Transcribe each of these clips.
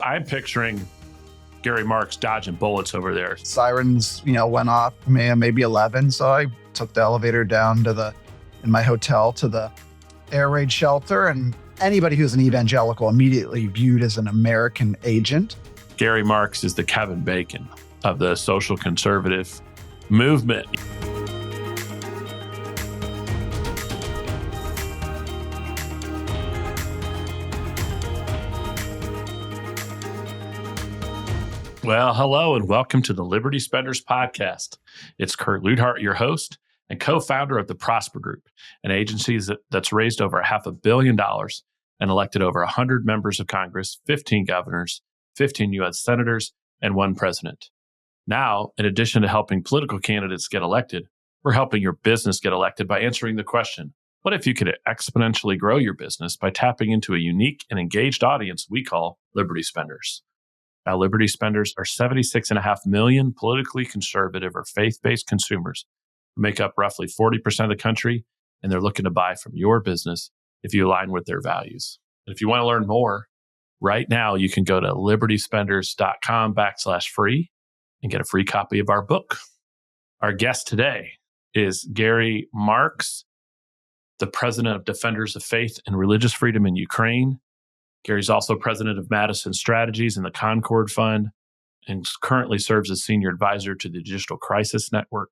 I'm picturing Gary Marx dodging bullets over there. Sirens, went off maybe 11. So I took the elevator down in my hotel to the air raid shelter. And anybody who's an evangelical immediately viewed as an American agent. Gary Marx is the Kevin Bacon of the social conservative movement. Well, hello and welcome to the Liberty Spenders Podcast. It's Kurt Luidhardt, your host and co-founder of the Prosper Group, an agency that's raised over $500 million and elected over 100 members of Congress, 15 governors, 15 U.S. senators, and 1 president. Now, in addition to helping political candidates get elected, we're helping your business get elected by answering the question, what if you could exponentially grow your business by tapping into a unique and engaged audience we call Liberty Spenders? Now, Liberty Spenders are 76.5 million politically conservative or faith-based consumers who make up roughly 40% of the country, and they're looking to buy from your business if you align with their values. And if you want to learn more, right now you can go to libertyspenders.com/free and get a free copy of our book. Our guest today is Gary Marx, the president of Defenders of Faith and Religious Freedom in Ukraine. Gary's also president of Madison Strategies and the Concord Fund, and currently serves as senior advisor to the Digital Crisis Network.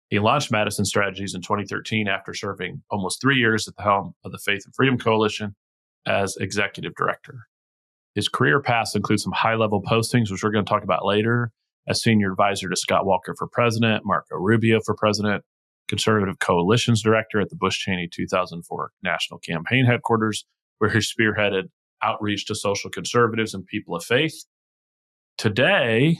He launched Madison Strategies in 2013 after serving almost 3 years at the helm of the Faith and Freedom Coalition as executive director. His career path includes some high-level postings, which we're going to talk about later, as senior advisor to Scott Walker for president, Marco Rubio for president, conservative coalitions director at the Bush-Cheney 2004 National Campaign Headquarters, where he spearheaded outreach to social conservatives and people of faith. Today,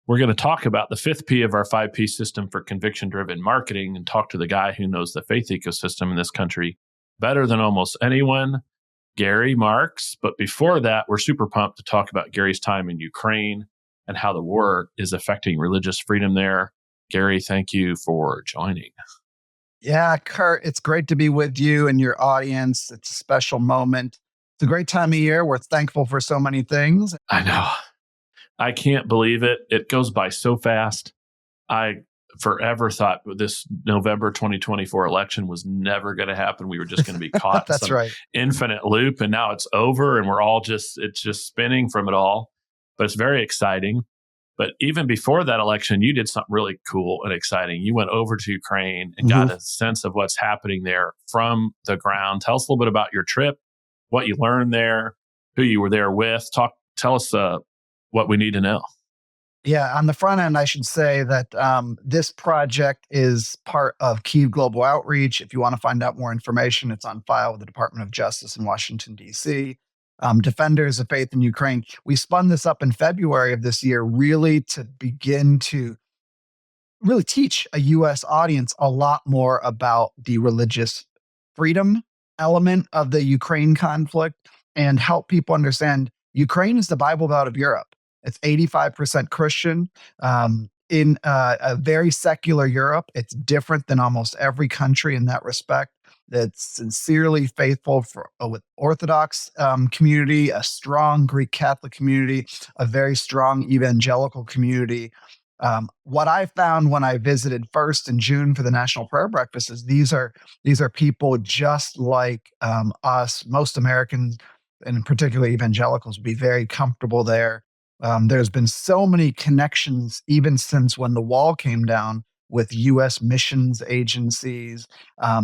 we're going to talk about the 5th P of our 5P system for conviction-driven marketing and talk to the guy who knows the faith ecosystem in this country better than almost anyone, Gary Marx. But before that, we're super pumped to talk about Gary's time in Ukraine and how the war is affecting religious freedom there. Gary, thank you for joining. Yeah, Kurt, it's great to be with you and your audience. It's a special moment. It's a great time of year. We're thankful for so many things. I know. I can't believe it. It goes by so fast. I forever thought this November 2024 election was never going to happen. We were just going to be caught in some infinite loop. And now it's over and it's just spinning from it all. But it's very exciting. But even before that election, you did something really cool and exciting. You went over to Ukraine and got a sense of what's happening there from the ground. Tell us a little bit about your trip, what you learned there, who you were there with. Tell us what we need to know. Yeah, on the front end, I should say that this project is part of Kyiv Global Outreach. If you want to find out more information, it's on file with the Department of Justice in Washington, D.C. Defenders of Faith in Ukraine. We spun this up in February of this year, really to begin to really teach a U.S. audience a lot more about the religious freedom element of the Ukraine conflict and help people understand Ukraine is the Bible Belt of Europe. It's 85% Christian. In a very secular Europe, it's different than almost every country in that respect. That's sincerely faithful with Orthodox community, a strong Greek Catholic community, a very strong evangelical community. What I found when I visited first in June for the National Prayer Breakfast is these are people just like us. Most Americans, and particularly evangelicals, would be very comfortable there. There's been so many connections even since when the wall came down with U.S. missions agencies,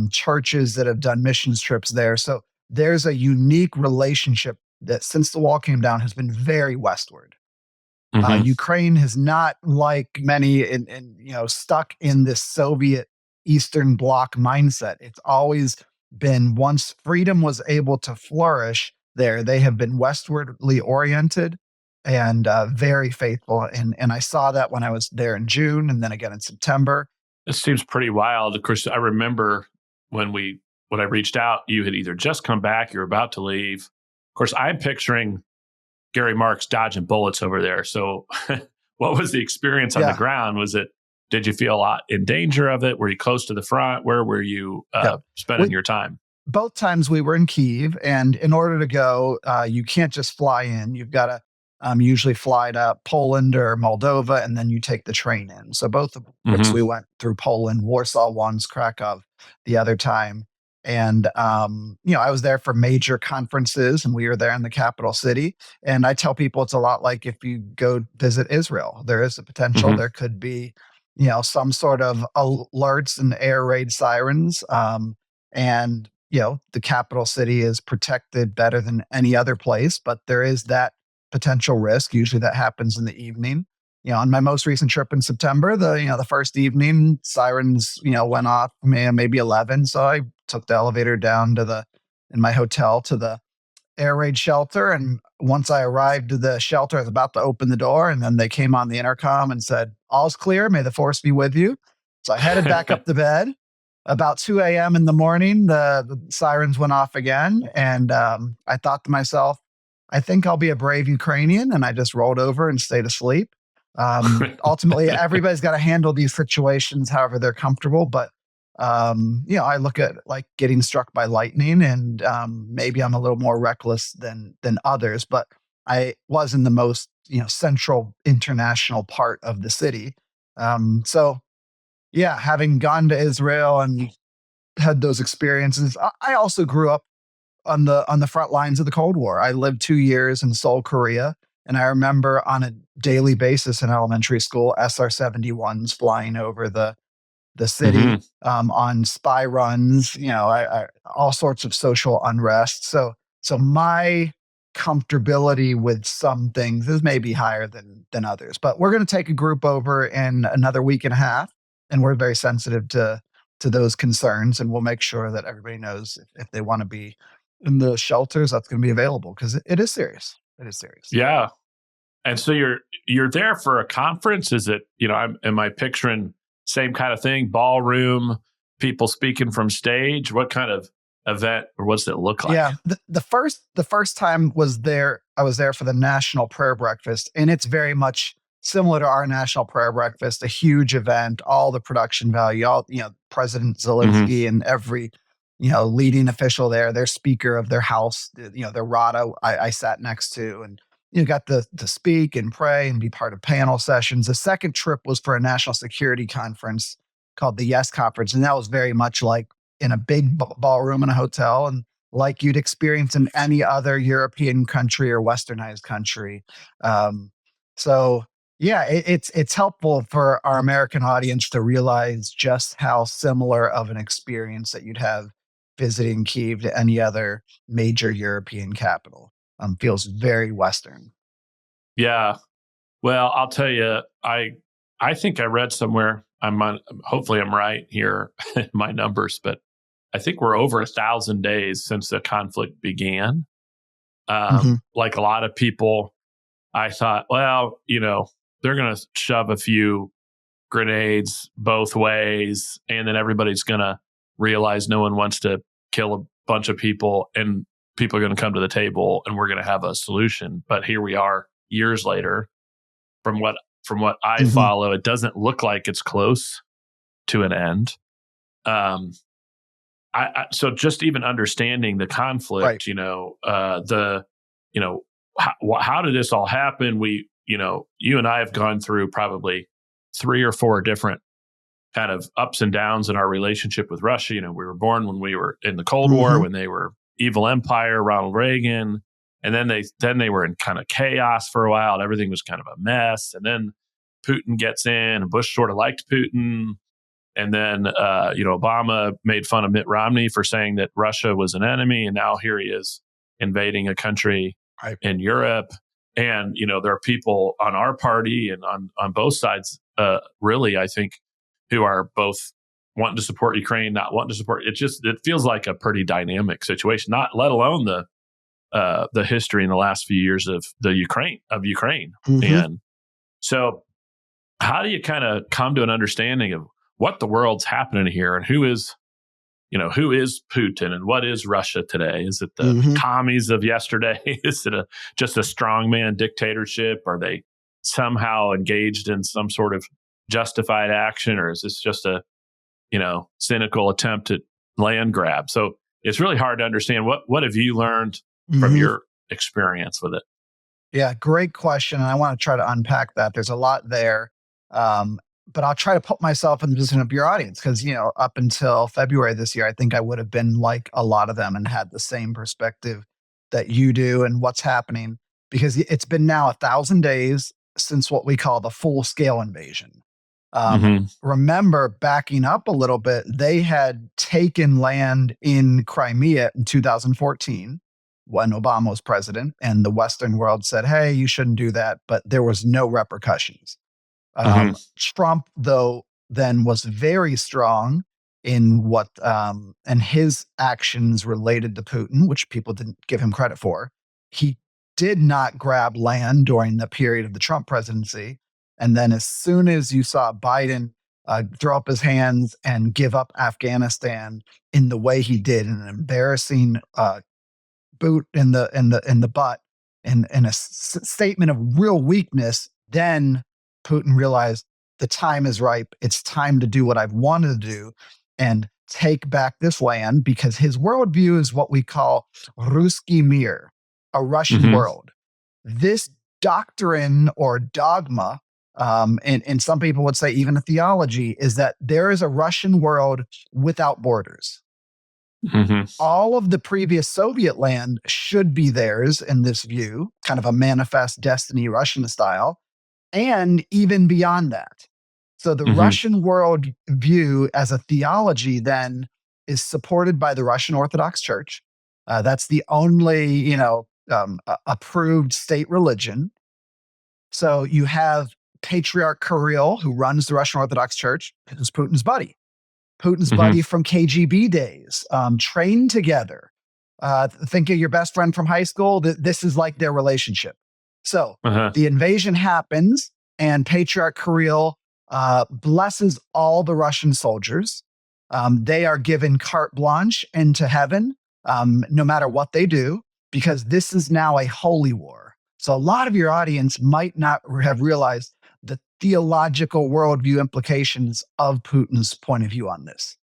churches that have done missions trips there. So there's a unique relationship that since the wall came down has been very westward. Ukraine is not like many stuck in this Soviet Eastern Bloc mindset. It's always been, once freedom was able to flourish there, they have been westwardly oriented and very faithful. And I saw that when I was there in June and then again in September. It seems pretty wild. Of course, I remember when I reached out, you had either just come back, you were about to leave. Of course, I'm picturing Gary Marx dodging bullets over there. So what was the experience on the ground? Did you feel a lot in danger of it? Were you close to the front? Where were you spending your time? Both times we were in Kyiv, and in order to go, you can't just fly in. You've got to usually fly to Poland or Moldova, and then you take the train in. So both of the trips Hmm. we went through Poland, Warsaw once, Krakow the other time. And, I was there for major conferences and we were there in the capital city. And I tell people it's a lot like if you go visit Israel, there is a potential Hmm. there could be, some sort of alerts and air raid sirens. And, the capital city is protected better than any other place, but there is that potential risk. Usually that happens in the evening. On my most recent trip in September, the first evening sirens, went off maybe 11. So I took the elevator down in my hotel to the air raid shelter. And once I arrived at the shelter, I was about to open the door, and then they came on the intercom and said, "All's clear. May the force be with you." So I headed back up to bed. About 2 a.m. in the morning, the sirens went off again. And I thought to myself, I think I'll be a brave Ukrainian. And I just rolled over and stayed asleep. Ultimately, everybody's got to handle these situations however they're comfortable. But I look at like getting struck by lightning, and maybe I'm a little more reckless than others, but I was in the most central international part of the city. So yeah, having gone to Israel and had those experiences, I also grew up on the front lines of the Cold War. I lived 2 years in Seoul, Korea, and I remember on a daily basis in elementary school, SR-71s flying over the city, Hmm. on spy runs, all sorts of social unrest. So my comfortability with some things is maybe higher than others. But we're going to take a group over in another week and a half, and we're very sensitive to those concerns, and we'll make sure that everybody knows if they want to be in the shelters, that's going to be available because it is serious. It is serious. Yeah. And so you're there for a conference? Is it, am I picturing same kind of thing, ballroom, people speaking from stage? What kind of event, or what's it look like? Yeah, the first time was there. I was there for the National Prayer Breakfast, and it's very much similar to our National Prayer Breakfast. A huge event, all the production value, all President Hmm. Zelensky and every leading official there, their speaker of their house, their Rada. I sat next to, and got to speak and pray and be part of panel sessions. The second trip was for a national security conference called the Yes Conference, and that was very much like in a big ballroom in a hotel, and like you'd experience in any other European country or westernized country. Um, so yeah, it's helpful for our American audience to realize just how similar of an experience that you'd have visiting Kyiv to any other major European capital. Feels very Western. Yeah. Well, I'll tell you, I think I read somewhere. Hopefully I'm right here in my numbers, but I think we're over 1,000 days since the conflict began. Hmm. Like a lot of people, I thought, well, they're going to shove a few grenades both ways, and then everybody's going to realize no one wants to kill a bunch of people, and people are going to come to the table, and we're going to have a solution. But here we are, years later. From what I Hmm. follow, it doesn't look like it's close to an end. Um, so just even understanding the Right. conflict, you know, how did this all happen? You and I have gone through probably 3 or 4 different kind of ups and downs in our relationship with Russia. We were born when we were in the Cold War, Hmm. when they were evil empire, Ronald Reagan, and then they were in kind of chaos for a while. And everything was kind of a mess, and then Putin gets in, and Bush sort of liked Putin. And then, Obama made fun of Mitt Romney for saying that Russia was an enemy. And now here he is invading a country Right. in Europe. And, there are people on our party and on both sides, really, I think, who are both wanting to support Ukraine, not wanting to support. It feels like a pretty dynamic situation, not let alone the history in the last few years of Ukraine. Hmm. And so how do you kind of come to an understanding of what the world's happening here, and who is Putin and what is Russia today? Is it the Hmm. commies of yesterday? Is it just a strongman dictatorship? Are they somehow engaged in some sort of justified action, or is this just a cynical attempt at land grab? So it's really hard to understand. What have you learned from Hmm. your experience with it? Yeah, great question. And I want to try to unpack that. There's a lot there. Um, but I'll try to put myself in the position of your audience because, up until February this year, I think I would have been like a lot of them and had the same perspective that you do and what's happening because it's been now 1,000 days since what we call the full scale invasion. Mm-hmm. Remember, backing up a little bit, they had taken land in Crimea in 2014 when Obama was president, and the Western world said, hey, you shouldn't do that. But there was no repercussions. Mm-hmm. Trump, though, then was very strong in and his actions related to Putin, which people didn't give him credit for. He did not grab land during the period of the Trump presidency. And then as soon as you saw Biden throw up his hands and give up Afghanistan in the way he did, in an embarrassing boot in the butt, and statement of real weakness, then Putin realized the time is ripe. It's time to do what I've wanted to do and take back this land because his worldview is what we call Ruski Mir, a Russian Mm-hmm. world. This doctrine or dogma, and some people would say even a theology, is that there is a Russian world without borders. Mm-hmm. All of the previous Soviet land should be theirs in this view, kind of a manifest destiny Russian style, and even beyond that. So the Mm-hmm. Russian world view as a theology then is supported by the Russian Orthodox Church. That's the only, approved state religion. So you have Patriarch Kirill, who runs the Russian Orthodox Church, who's Putin's buddy. Putin's Mm-hmm. buddy from KGB days, trained together. Think of your best friend from high school. This is like their relationship. So Uh-huh. the invasion happens, and Patriarch Kirill blesses all the Russian soldiers. They are given carte blanche into heaven, no matter what they do, because this is now a holy war. So a lot of your audience might not have realized the theological worldview implications of Putin's point of view on this.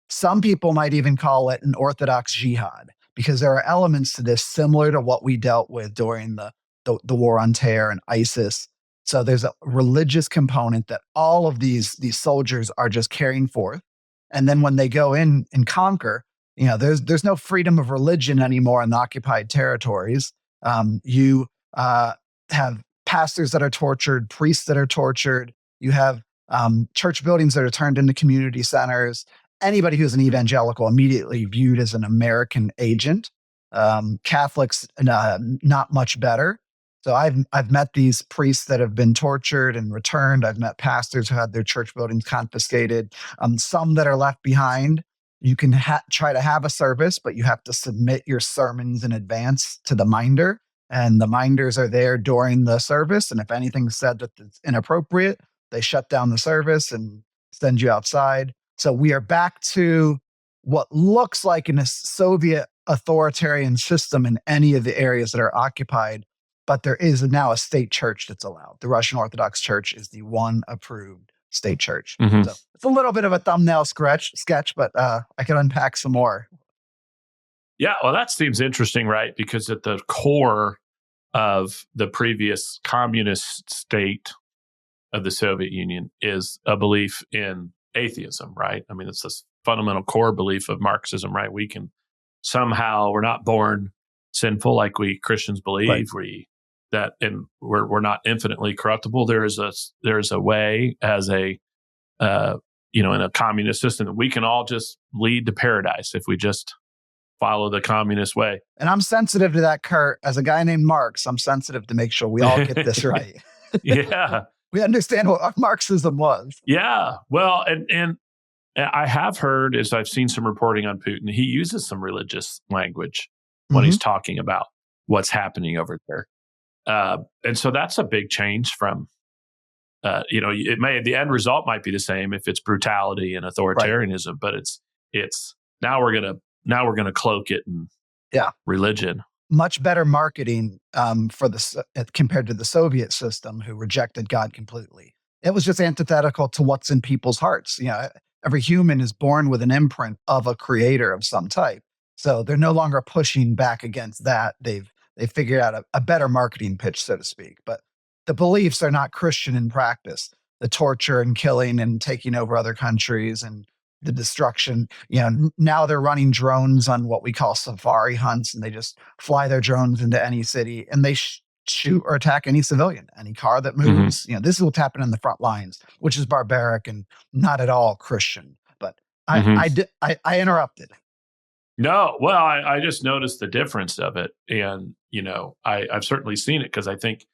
Some people might even call it an Orthodox jihad because there are elements to this similar to what we dealt with during the war on terror and ISIS. So there's a religious component that all of these soldiers are just carrying forth. And then when they go in and conquer, there's no freedom of religion anymore in the occupied territories. You have pastors that are tortured, priests that are tortured. You have church buildings that are turned into community centers. Anybody who's an evangelical immediately viewed as an American agent. Catholics, not much better. So I've met these priests that have been tortured and returned. I've met pastors who had their church buildings confiscated. Some that are left behind. You can try to have a service, but you have to submit your sermons in advance to the minder. And the minders are there during the service. And if anything's said that's inappropriate, they shut down the service and send you outside. So we are back to what looks like a Soviet authoritarian system in any of the areas that are occupied. But there is now a state church that's allowed. The Russian Orthodox Church is the one approved state church. Mm-hmm. So it's a little bit of a thumbnail sketch, but I can unpack some more. Yeah, well, that seems interesting, right? Because at the core of the previous communist state of the Soviet Union is a belief in atheism, right? I mean, it's this fundamental core belief of Marxism, right? We're not born sinful like we Christians believe. Right. We're not infinitely corruptible. There is a way as in a communist system that we can all just lead to paradise if we just follow the communist way. And I'm sensitive to that, Kurt. As a guy named Marx, I'm sensitive to make sure we all get this right. Yeah. We understand what Marxism was. Yeah. Well, and I have heard, as I've seen some reporting on Putin, he uses some religious language when he's talking about what's happening over there. And so that's a big change from, the end result might be the same if it's brutality and authoritarianism, right. But it's now we're going to cloak it in religion. Much better marketing compared to the Soviet system, who rejected God completely. It was just antithetical to what's in people's hearts. Every human is born with an imprint of a creator of some type. So they're no longer pushing back against that. They've They figured out a better marketing pitch, so to speak. But the beliefs are not Christian in practice. The torture and killing and taking over other countries and the destruction. Now they're running drones on what we call safari hunts, and they just fly their drones into any city and they shoot or attack any civilian, any car that moves. This is what's happening in the front lines, which is barbaric and not at all Christian. But I interrupted. No, well, I just noticed the difference of it. And, I've certainly seen it because I think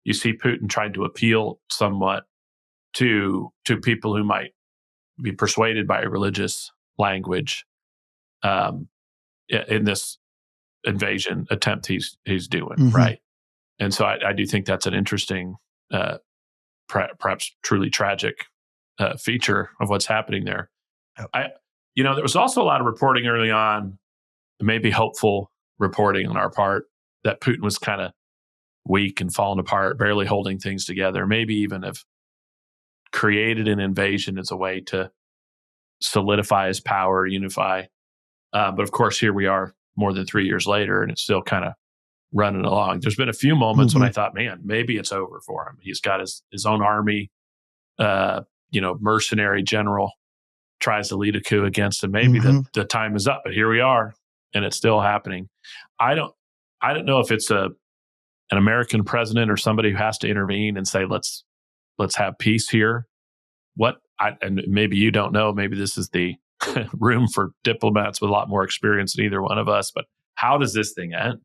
you see Putin trying to appeal somewhat to people who might be persuaded by a religious language in this invasion attempt he's doing, right? And so I do think that's an interesting, perhaps truly tragic feature of what's happening there. There was also a lot of reporting early on, maybe hopeful reporting on our part, that Putin was kind of weak and falling apart, barely holding things together, maybe even have created an invasion as a way to solidify his power, unify. But of course, here we are more than 3 years later, and it's still kind of running along. There's been a few moments when I thought, man, maybe it's over for him. He's got his own army, mercenary general tries to lead a coup against him. Maybe the time is up, but here we are, and it's still happening. I don't know if it's an American president or somebody who has to intervene and say, let's have peace here. And maybe you don't know, maybe this is the room for diplomats with a lot more experience than either one of us, but how does this thing end?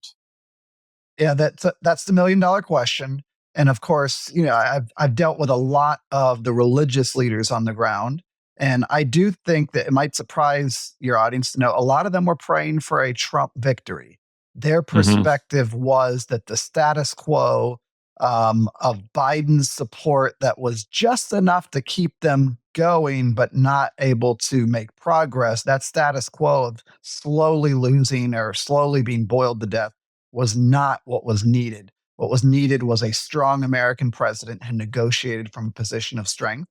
Yeah, that's the $1 million question. And of course, I've dealt with a lot of the religious leaders on the ground. And I do think that it might surprise your audience to know a lot of them were praying for a Trump victory. Their perspective was that the status quo of Biden's support that was just enough to keep them going, but not able to make progress, that status quo of slowly losing or slowly being boiled to death was not what was needed. What was needed was a strong American president who negotiated from a position of strength,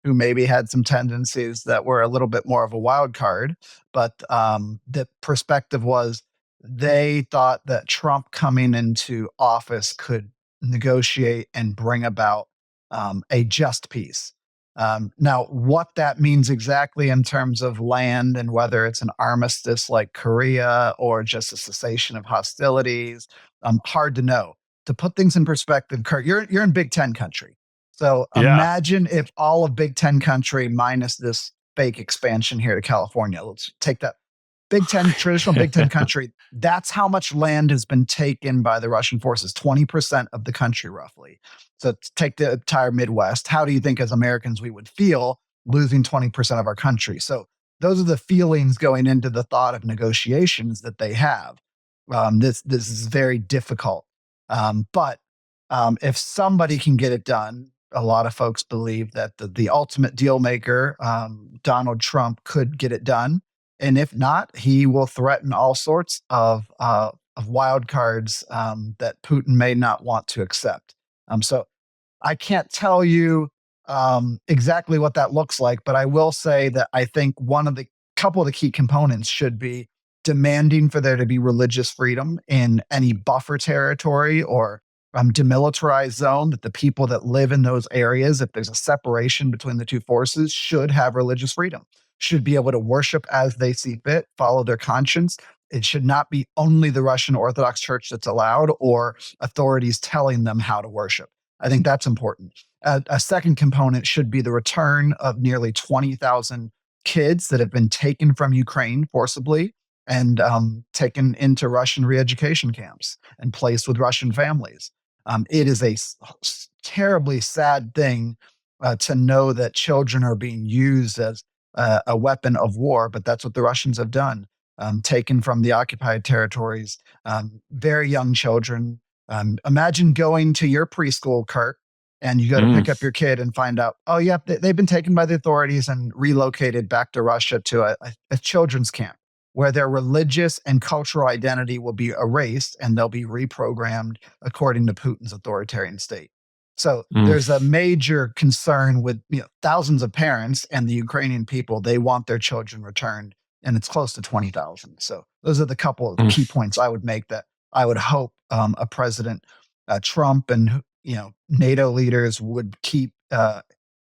who maybe had some tendencies that were a little bit more of a wild card. But the perspective was they thought that Trump coming into office could negotiate and bring about a just peace. Now, what that means exactly in terms of land and whether it's an armistice like Korea or just a cessation of hostilities, hard to know. To put things in perspective, Kurt, you're in Big Ten country. So imagine if all of Big Ten country minus this fake expansion here to California, let's take that Big Ten, traditional Big Ten country, that's how much land has been taken by the Russian forces, 20% of the country roughly. So take the entire Midwest. How do you think as Americans we would feel losing 20% of our country? So those are the feelings going into the thought of negotiations that they have. This is very difficult. But if somebody can get it done, a lot of folks believe that the ultimate deal maker, Donald Trump, could get it done. And if not, he will threaten all sorts of wild cards that Putin may not want to accept. So I can't tell you exactly what that looks like, but I will say that I think couple of the key components should be demanding for there to be religious freedom in any buffer territory or demilitarized zone, that the people that live in those areas, if there's a separation between the two forces, should have religious freedom, should be able to worship as they see fit, follow their conscience. It should not be only the Russian Orthodox Church that's allowed or authorities telling them how to worship. I think that's important. A second component should be the return of nearly 20,000 kids that have been taken from Ukraine forcibly and taken into Russian re-education camps and placed with Russian families. It is a terribly sad thing to know that children are being used as a weapon of war, but that's what the Russians have done. Taken from the occupied territories, very young children. Imagine going to your preschool, Kurt, and you go to pick up your kid and find out, oh, yeah, they've been taken by the authorities and relocated back to Russia to a children's camp where their religious and cultural identity will be erased and they'll be reprogrammed according to Putin's authoritarian state. So there's a major concern with thousands of parents and the Ukrainian people. They want their children returned, and it's close to 20,000. So those are the couple of key points I would make that I would hope a President Trump and NATO leaders would keep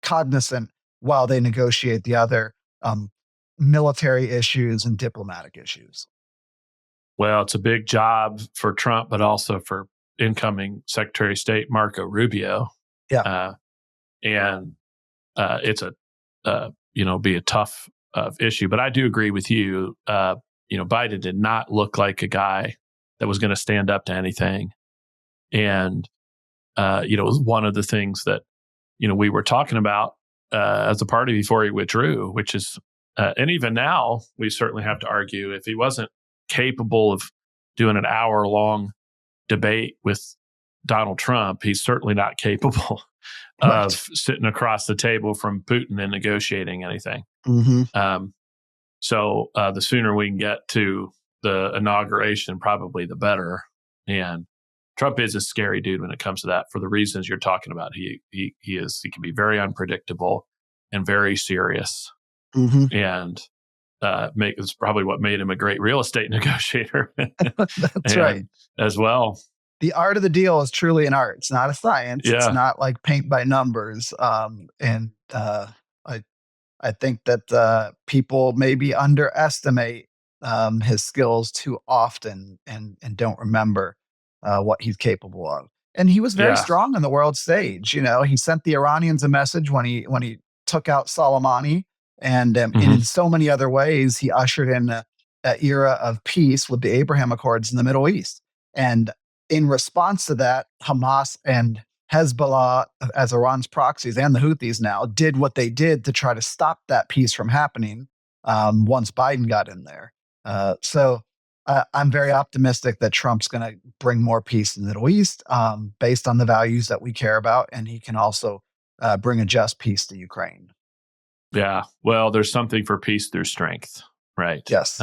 cognizant while they negotiate the other military issues and diplomatic issues. Well, it's a big job for Trump, but also for incoming Secretary of State Marco Rubio. Yeah. And it's be a tough issue. But I do agree with you. Biden did not look like a guy that was going to stand up to anything. And, it was one of the things that, we were talking about as a party before he withdrew, which is, and even now, we certainly have to argue if he wasn't capable of doing an hour-long debate with Donald Trump, he's certainly not capable of sitting across the table from Putin and negotiating anything. Mm-hmm. So the sooner we can get to the inauguration, probably the better. And Trump is a scary dude when it comes to that for the reasons you're talking about. He can be very unpredictable and very serious. Mm-hmm. And it's probably what made him a great real estate negotiator. That's right. As well. The art of the deal is truly an art. It's not a science. Yeah. It's not like paint by numbers. I think that people maybe underestimate his skills too often and don't remember what he's capable of. And he was very strong on the world stage. He sent the Iranians a message when he took out Soleimani, and in so many other ways, he ushered in an era of peace with the Abraham Accords in the Middle East. And in response to that, Hamas and Hezbollah, as Iran's proxies, and the Houthis now, did what they did to try to stop that peace from happening once Biden got in there. So I'm very optimistic that Trump's going to bring more peace in the Middle East based on the values that we care about, and he can also bring a just peace to Ukraine. Yeah, well, there's something for peace through strength, right? Yes,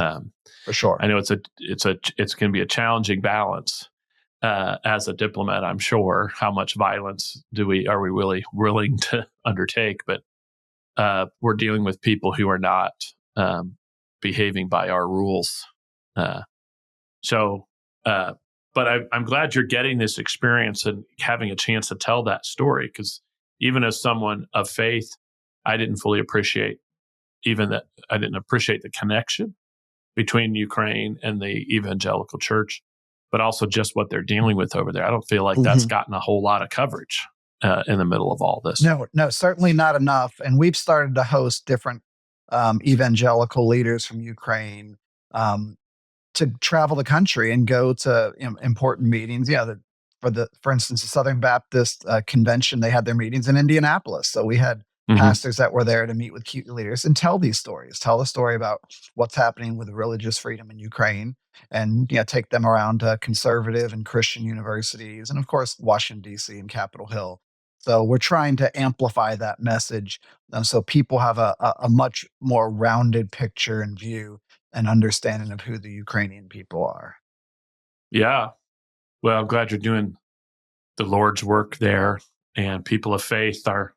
for sure. I know it's going to be a challenging balance. As a diplomat, I'm sure, how much violence are we really willing to undertake? But we're dealing with people who are not behaving by our rules. But I'm glad you're getting this experience and having a chance to tell that story, because even as someone of faith, I didn't fully appreciate the connection between Ukraine and the evangelical church, but also just what they're dealing with over there. I don't feel like that's gotten a whole lot of coverage in the middle of all this. No, certainly not enough. And we've started to host different evangelical leaders from Ukraine to travel the country and go to important meetings. For instance, the Southern Baptist Convention, they had their meetings in Indianapolis. So we had pastors that were there to meet with key leaders and tell these stories, tell the story about what's happening with religious freedom in Ukraine, and take them around conservative and Christian universities, and of course Washington D.C. and Capitol Hill. So we're trying to amplify that message so people have a much more rounded picture and view and understanding of who the Ukrainian people are. Yeah, well, I'm glad you're doing the Lord's work there, and people of faith are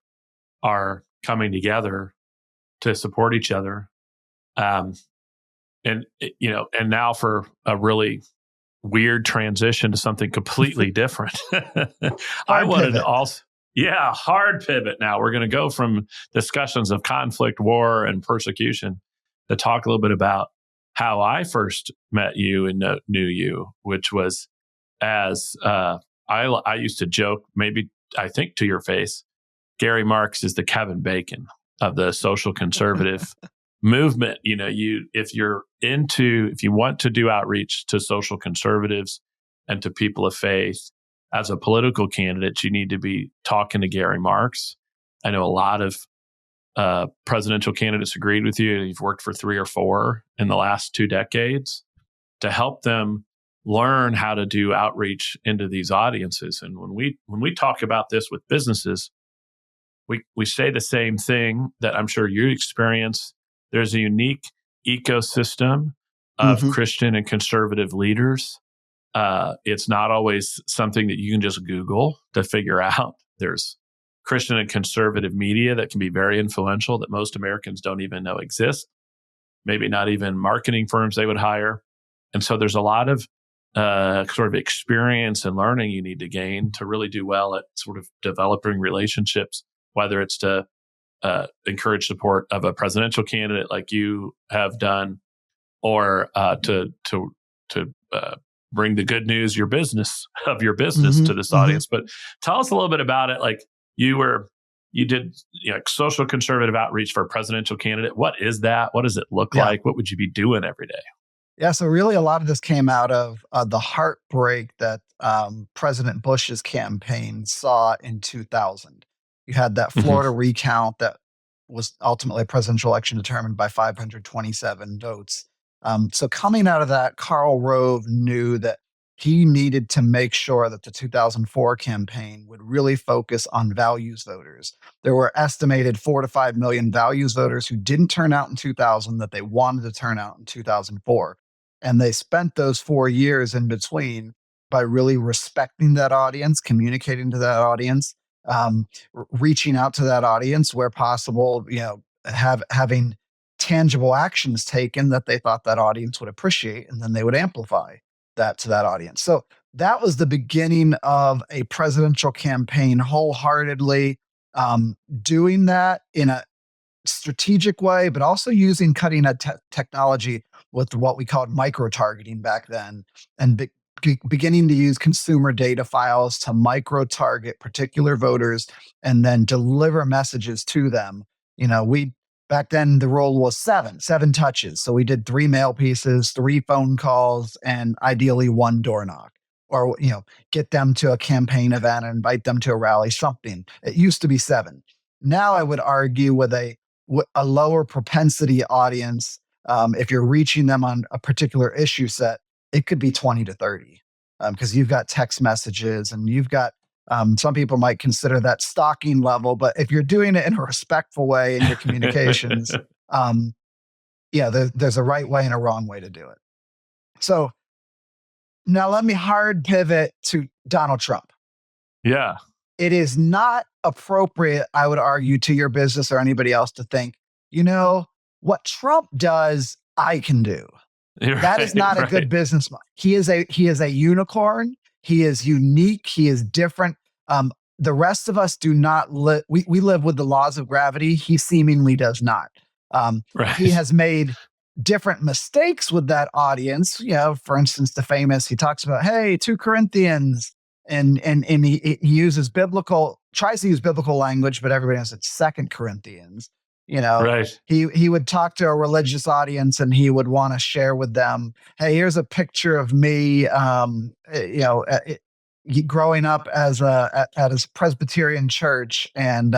coming together to support each other. And now for a really weird transition to something completely different. I wanted to also, hard pivot. Now we're going to go from discussions of conflict, war, and persecution to talk a little bit about how I first met you and knew you, which was as I used to joke, maybe I think to your face, Gary Marx is the Kevin Bacon of the social conservative movement. If you want to do outreach to social conservatives and to people of faith as a political candidate, you need to be talking to Gary Marx. I know a lot of presidential candidates agreed with you. You've worked for 3 or 4 in the last 2 decades to help them learn how to do outreach into these audiences. And when we talk about this with businesses, we say the same thing that I'm sure you experience. There's a unique ecosystem of Christian and conservative leaders. It's not always something that you can just Google to figure out. There's Christian and conservative media that can be very influential that most Americans don't even know exist. Maybe not even marketing firms they would hire. And so there's a lot of sort of experience and learning you need to gain to really do well at sort of developing relationships, whether it's to encourage support of a presidential candidate like you have done, or to bring the good news, your business to this audience. But tell us a little bit about it. Like you did social conservative outreach for a presidential candidate. What is that? What does it look like? What would you be doing every day? Yeah, so really a lot of this came out of the heartbreak that President Bush's campaign saw in 2000. You had that Florida recount that was ultimately a presidential election determined by 527 votes. So coming out of that, Karl Rove knew that he needed to make sure that the 2004 campaign would really focus on values voters. There were estimated 4 to 5 million values voters who didn't turn out in 2000 that they wanted to turn out in 2004. And they spent those 4 years in between by really respecting that audience, communicating to that audience, reaching out to that audience where possible, having tangible actions taken that they thought that audience would appreciate, and then they would amplify that to that audience. So that was the beginning of a presidential campaign wholeheartedly doing that in a strategic way, but also using cutting edge technology with what we called micro targeting back then, and beginning to use consumer data files to micro target particular voters and then deliver messages to them. Back then the rule was seven touches. So we did 3 mail pieces, 3 phone calls, and ideally 1 door knock, or, get them to a campaign event and invite them to a rally, something. It used to be 7. Now I would argue with a lower propensity audience, if you're reaching them on a particular issue set, it could be 20 to 30, because you've got text messages and you've got some people might consider that stalking level, but if you're doing it in a respectful way in your communications, there's a right way and a wrong way to do it. So now let me hard pivot to Donald Trump. Yeah. It is not appropriate, I would argue, to your business or anybody else to think, what Trump does, I can do. That is not a good business model. He is a unicorn. He is unique. He is different. The rest of us do not live. We live with the laws of gravity. He seemingly does not. He has made different mistakes with that audience. For instance, he talks about, hey, 2 Corinthians, and he uses tries to use biblical language, but everybody knows it's 2 Corinthians. He would talk to a religious audience and he would want to share with them, hey, here's a picture of me, growing up at a Presbyterian church, and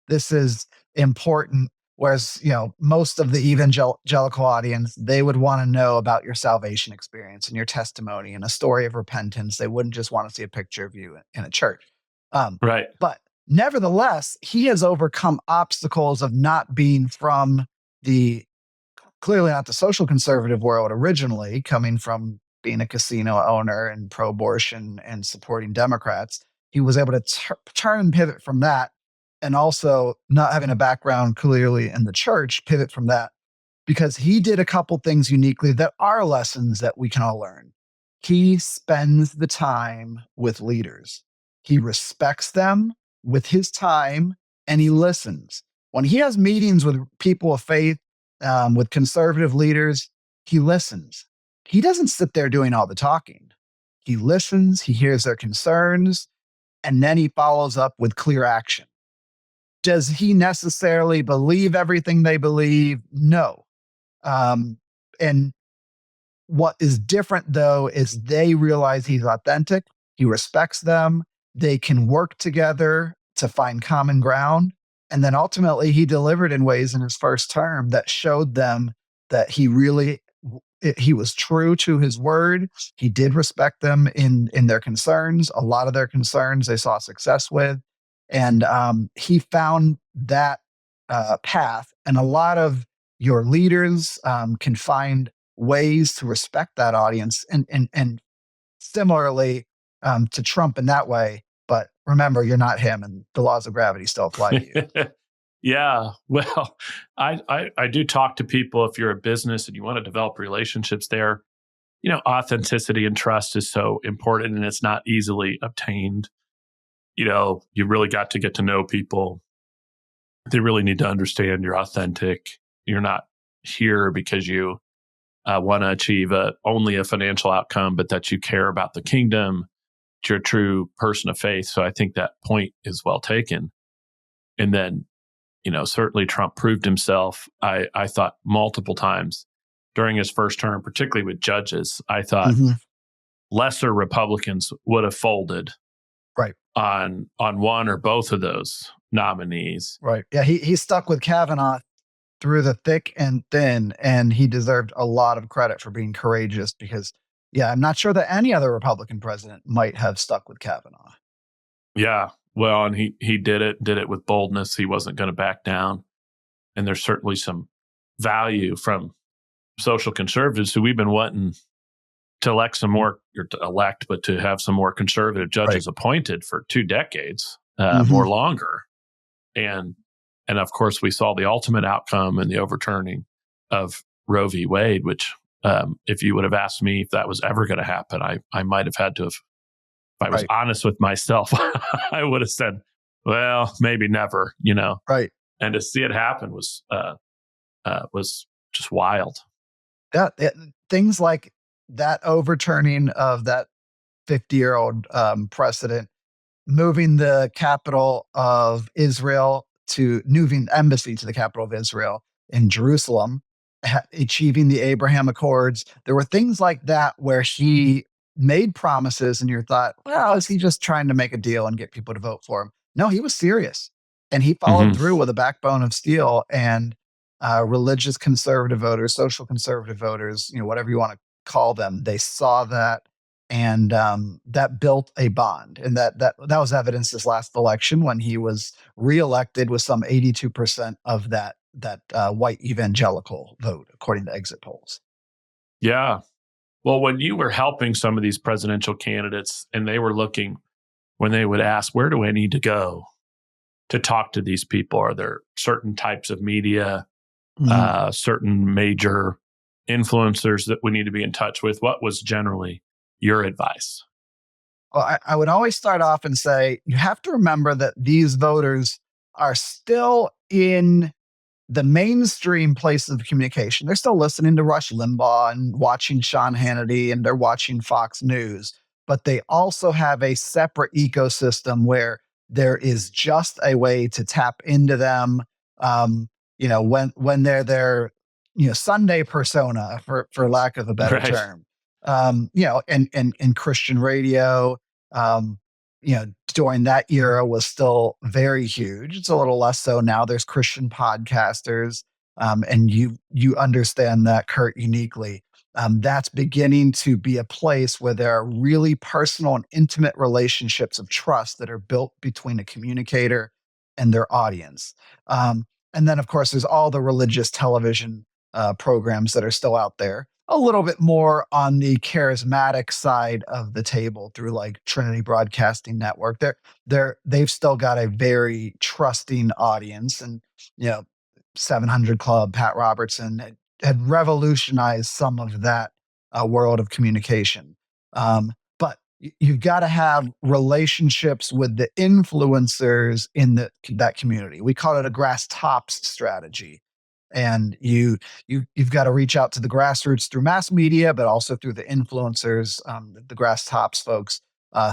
this is important. Whereas, most of the evangelical audience, they would want to know about your salvation experience and your testimony and a story of repentance. They wouldn't just want to see a picture of you in a church. But nevertheless, he has overcome obstacles of not being from clearly not the social conservative world originally, coming from being a casino owner and pro-abortion and supporting Democrats. He was able to turn and pivot from that, and also not having a background clearly in the church, pivot from that, because he did a couple things uniquely that are lessons that we can all learn. He spends the time with leaders. He respects them with his time, and he listens. When he has meetings with people of faith, with conservative leaders, he listens. He doesn't sit there doing all the talking. He listens, he hears their concerns, and then he follows up with clear action. Does he necessarily believe everything they believe? No. And what is different, though, is they realize he's authentic. He respects them. They can work together to find common ground. And then ultimately, he delivered in ways in his first term that showed them that he was true to his word. He did respect them in their concerns. A lot of their concerns they saw success with. And he found that path. And a lot of your leaders can find ways to respect that audience, and similarly to Trump in that way. But remember, you're not him, and the laws of gravity still apply to you. Yeah. Well, I do talk to people. If you're a business and you want to develop relationships there, authenticity and trust is so important, and it's not easily obtained. You really got to get to know people. They really need to understand you're authentic. You're not here because you want to achieve only a financial outcome, but that you care about the kingdom. You're a true person of faith. So I think that point is well taken. And then, certainly Trump proved himself. I thought multiple times during his first term, particularly with judges, I thought lesser Republicans would have folded right on one or both of those nominees. Right. Yeah, he stuck with Kavanaugh through the thick and thin, and he deserved a lot of credit for being courageous because, yeah, I'm not sure that any other Republican president might have stuck with Kavanaugh. Yeah. Well, and he did it with boldness. He wasn't going to back down. And there's certainly some value from social conservatives who we've been wanting to elect some more, or to elect, but to have some more conservative judges appointed for 2 decades, more longer. And of course, we saw the ultimate outcome in the overturning of Roe v. Wade, which if you would have asked me if that was ever going to happen, I might have had to have, if I was honest with myself, I would have said, well, maybe never, Right. And to see it happen was just wild. Yeah, things like that overturning of that 50-year-old precedent, moving the capital of Israel moving the embassy to the capital of Israel in Jerusalem, achieving the Abraham Accords. There were things like that where he made promises and you thought, well, is he just trying to make a deal and get people to vote for him? No, he was serious. And he followed through with a backbone of steel, and religious conservative voters, social conservative voters, whatever you want to call them, they saw that, and that built a bond. And that was evidence this last election when he was reelected with some 82% of that white evangelical vote, according to exit polls. Yeah. Well, when you were helping some of these presidential candidates and they were looking, when they would ask, where do I need to go to talk to these people? Are there certain types of media, certain major influencers that we need to be in touch with? What was generally your advice? Well, I would always start off and say, you have to remember that these voters are still in the mainstream places of communication. They're still listening to Rush Limbaugh and watching Sean Hannity, and they're watching Fox News, but they also have a separate ecosystem where there is just a way to tap into them. When they're their, Sunday persona, for lack of a better term, and Christian radio, during that era was still very huge. It's a little less so now. There's Christian podcasters, and you understand that, Kurt, uniquely. That's beginning to be a place where there are really personal and intimate relationships of trust that are built between a communicator and their audience. And then, of course, there's all the religious television programs that are still out there, a little bit more on the charismatic side of the table through like Trinity Broadcasting Network. They've still got a very trusting audience, and 700 Club, Pat Robertson had revolutionized some of that world of communication. But you've got to have relationships with the influencers in that community. We call it a grass tops strategy. And you've got to reach out to the grassroots through mass media, but also through the influencers, the grass tops folks,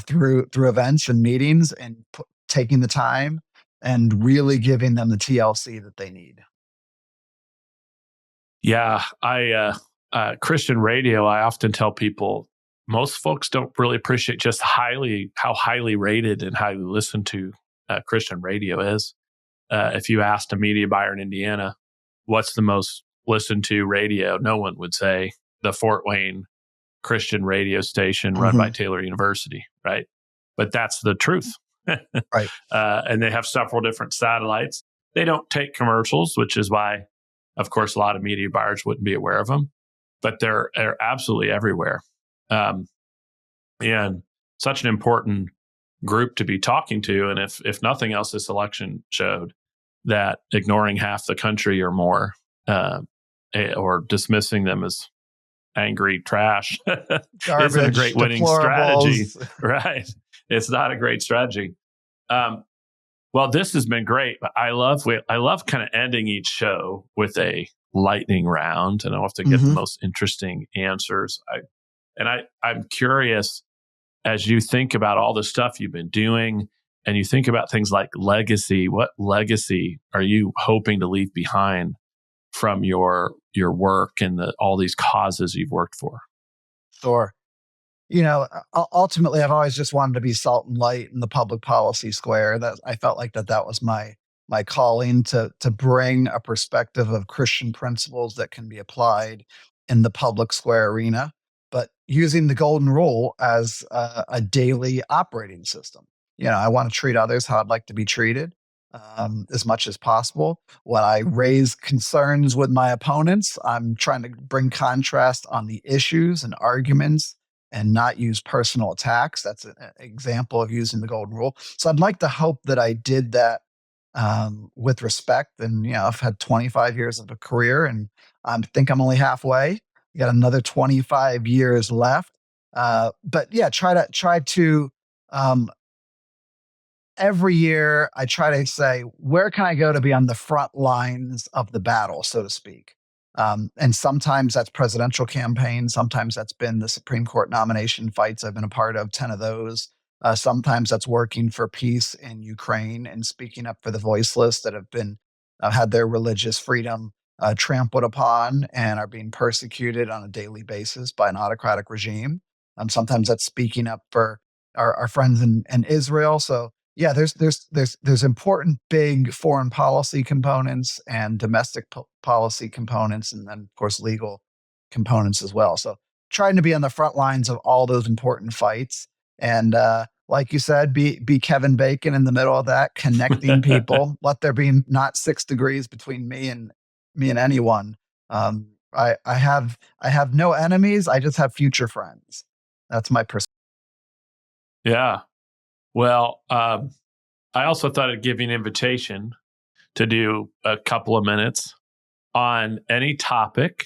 through events and meetings, and taking the time and really giving them the TLC that they need. Yeah, Christian radio, I often tell people, most folks don't really appreciate just how highly rated and highly listened to Christian radio is. If you asked a media buyer in Indiana, what's the most listened to radio? No one would say the Fort Wayne Christian radio station run by Taylor University, right? But that's the truth. Right. And they have several different satellites. They don't take commercials, which is why, of course, a lot of media buyers wouldn't be aware of them. But they're absolutely everywhere. And such an important group to be talking to. And if nothing else, this election showed that ignoring half the country or more, or dismissing them as angry trash isn't a Garbage, great winning strategy, deplorables. right? It's not a great strategy. Well, this has been great. I love kind of ending each show with a lightning round, and I have to get the most interesting answers. I'm curious, as you think about all the stuff you've been doing, and you think about things like legacy. What legacy are you hoping to leave behind from your work and all these causes you've worked for? Sure. Ultimately, I've always just wanted to be salt and light in the public policy square. That I felt like that was my calling to bring a perspective of Christian principles that can be applied in the public square arena, but using the golden rule as a daily operating system. I want to treat others how I'd like to be treated, as much as possible. When I raise concerns with my opponents, I'm trying to bring contrast on the issues and arguments and not use personal attacks. That's an example of using the golden rule. So I'd like to hope that I did that with respect. And I've had 25 years of a career, and I think I'm only halfway. Got another 25 years left. But yeah, try to every year I try to say, where can I go to be on the front lines of the battle, so to speak? And sometimes that's presidential campaigns. Sometimes that's been the Supreme Court nomination fights. I've been a part of 10 of those. Sometimes that's working for peace in Ukraine and speaking up for the voiceless that have been had their religious freedom trampled upon and are being persecuted on a daily basis by an autocratic regime. Sometimes that's speaking up for our friends in Israel. So yeah, there's important big foreign policy components and domestic policy components, and then of course legal components as well. So trying to be on the front lines of all those important fights, and like you said, be Kevin Bacon in the middle of that, connecting people. Let there be not 6 degrees between me and anyone. I have no enemies. I just have future friends. That's my perspective. Yeah. Well, I also thought I'd give you an invitation to do a couple of minutes on any topic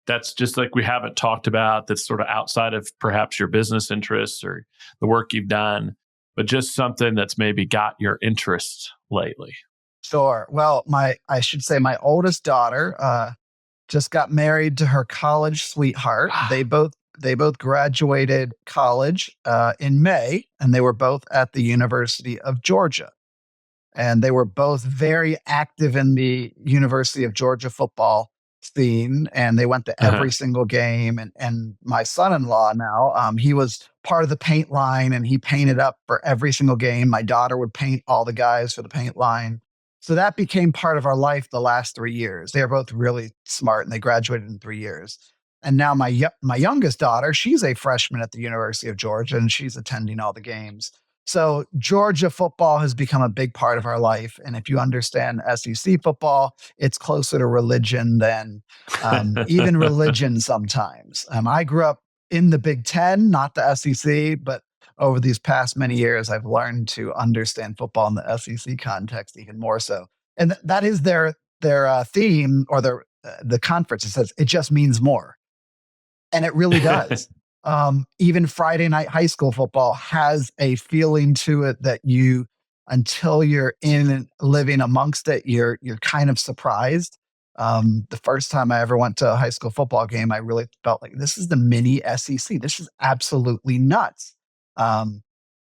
that's just like we haven't talked about, that's sort of outside of perhaps your business interests or the work you've done, but just something that's maybe got your interest lately. Sure. Well, I should say my oldest daughter just got married to her college sweetheart. They both graduated college in May, and they were both at the University of Georgia. And they were both very active in the University of Georgia football scene, and they went to every single game. And my son-in-law now, he was part of the paint line, and he painted up for every single game. My daughter would paint all the guys for the paint line. So that became part of our life the last 3 years. They are both really smart, and they graduated in 3 years. And now my youngest daughter, she's a freshman at the University of Georgia, and she's attending all the games. So Georgia football has become a big part of our life. And if you understand SEC football, it's closer to religion than even religion sometimes. I grew up in the Big Ten, not the SEC, but over these past many years, I've learned to understand football in the SEC context even more so. And that is their theme, or the conference. It says it just means more. And it really does. Even Friday night high school football has a feeling to it that until you're in and living amongst it, you're kind of surprised. The first time I ever went to a high school football game, I really felt like this is the mini SEC. This is absolutely nuts.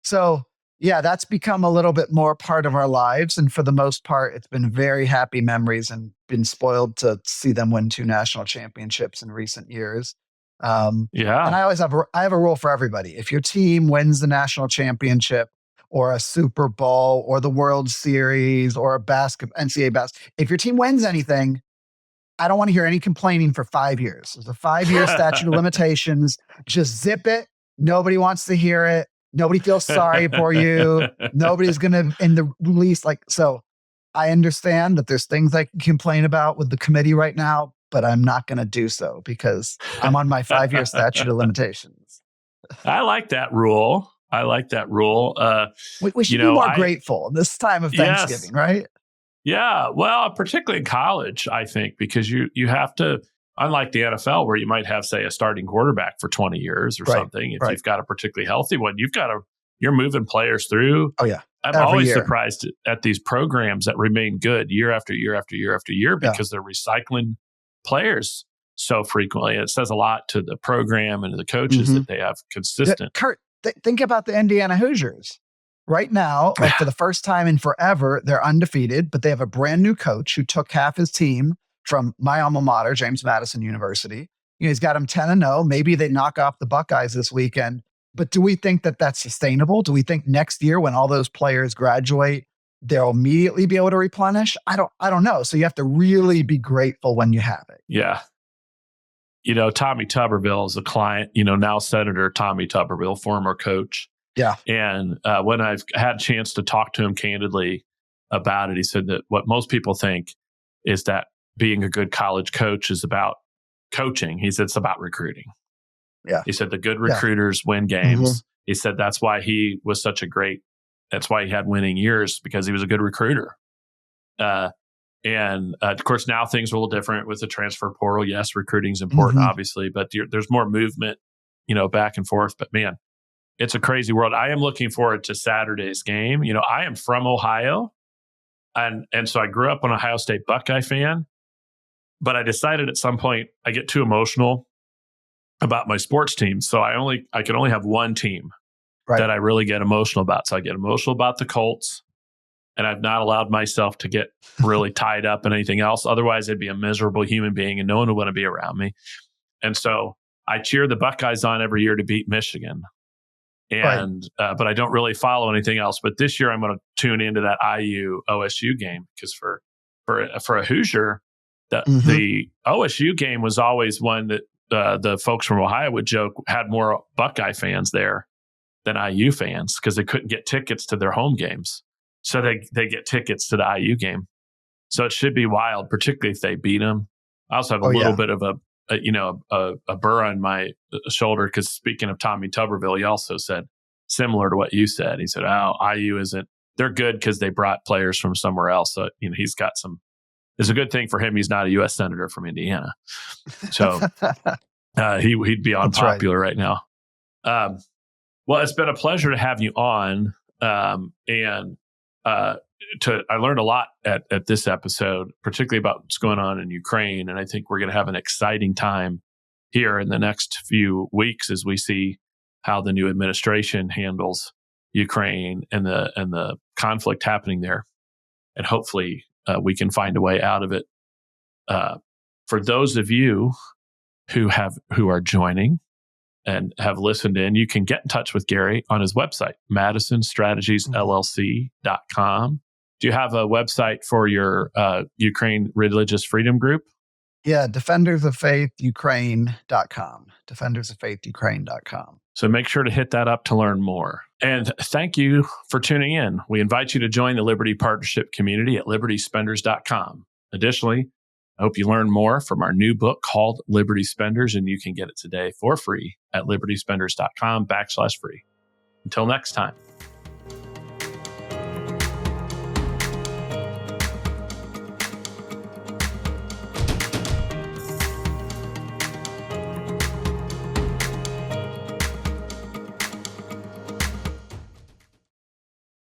So yeah, that's become a little bit more part of our lives. And for the most part, it's been very happy memories, and been spoiled to see them win 2 national championships in recent years. Yeah. And I have a rule for everybody. If your team wins the national championship or a Super Bowl or the World Series or a NCAA basketball, if your team wins anything, I don't want to hear any complaining for 5 years. There's a 5-year statute of limitations. Just zip it. Nobody wants to hear it. Nobody feels sorry for you. Nobody's going to, in the least, so I understand that there's things I can complain about with the committee right now, but I'm not going to do so because I'm on my 5-year statute of limitations. I like that rule. We should be more grateful this time of Thanksgiving, right? Yeah. Well, particularly in college, I think, because you have to Unlike the NFL, where you might have, say, a starting quarterback for 20 years or something. If you've got a particularly healthy one, you're moving players through. Oh, yeah. I'm always surprised at these programs that remain good year after year after year after year because they're recycling players so frequently. It says a lot to the program and to the coaches that they have consistent. Kurt, think about the Indiana Hoosiers. Right now, like for the first time in forever, they're undefeated, but they have a brand new coach who took half his team from my alma mater, James Madison University. He's got them 10-0. Maybe they knock off the Buckeyes this weekend. But do we think that that's sustainable? Do we think next year when all those players graduate, they'll immediately be able to replenish? I don't know. So you have to really be grateful when you have it. Yeah. Tommy Tuberville is a client, now Senator Tommy Tuberville, former coach. Yeah. And when I've had a chance to talk to him candidly about it, he said that what most people think is that being a good college coach is about coaching. He said it's about recruiting. Yeah. He said the good recruiters win games. He said that's why he was that's why he had winning years, because he was a good recruiter. And of course, now things are a little different with the transfer portal. Yes, recruiting is important, obviously, but there's more movement, back and forth. But man, it's a crazy world. I am looking forward to Saturday's game. I am from Ohio, and so I grew up an Ohio State Buckeye fan. But I decided at some point I get too emotional about my sports team, so I can only have one team that I really get emotional about. So I get emotional about the Colts, and I've not allowed myself to get really tied up in anything else. Otherwise, I'd be a miserable human being, and no one would want to be around me. And so I cheer the Buckeyes on every year to beat Michigan. And but I don't really follow anything else. But this year I'm going to tune into that IU OSU game, because for a Hoosier, the OSU game was always one that the folks from Ohio would joke had more Buckeye fans there than IU fans, because they couldn't get tickets to their home games. So they get tickets to the IU game. So it should be wild, particularly if they beat them. I also have a little bit of a burr on my shoulder, because speaking of Tommy Tuberville, he also said similar to what you said. He said, "Oh, IU they're good because they brought players from somewhere else." So he's got some. It's a good thing for him. He's not a U.S. senator from Indiana, so he'd be unpopular right now. Well, it's been a pleasure to have you on, and I learned a lot at this episode, particularly about what's going on in Ukraine. And I think we're going to have an exciting time here in the next few weeks as we see how the new administration handles Ukraine and the conflict happening there. And hopefully we can find a way out of it. For those of you who are joining and have listened in, you can get in touch with Gary on his website, madisonstrategiesllc.com. Do you have a website for your Ukraine Religious Freedom Group? Yeah, defendersoffaithukraine.com. defendersoffaithukraine.com. So make sure to hit that up to learn more. And thank you for tuning in. We invite you to join the Liberty Partnership community at libertyspenders.com. Additionally, I hope you learn more from our new book called Liberty Spenders, and you can get it today for free at libertyspenders.com/free. Until next time.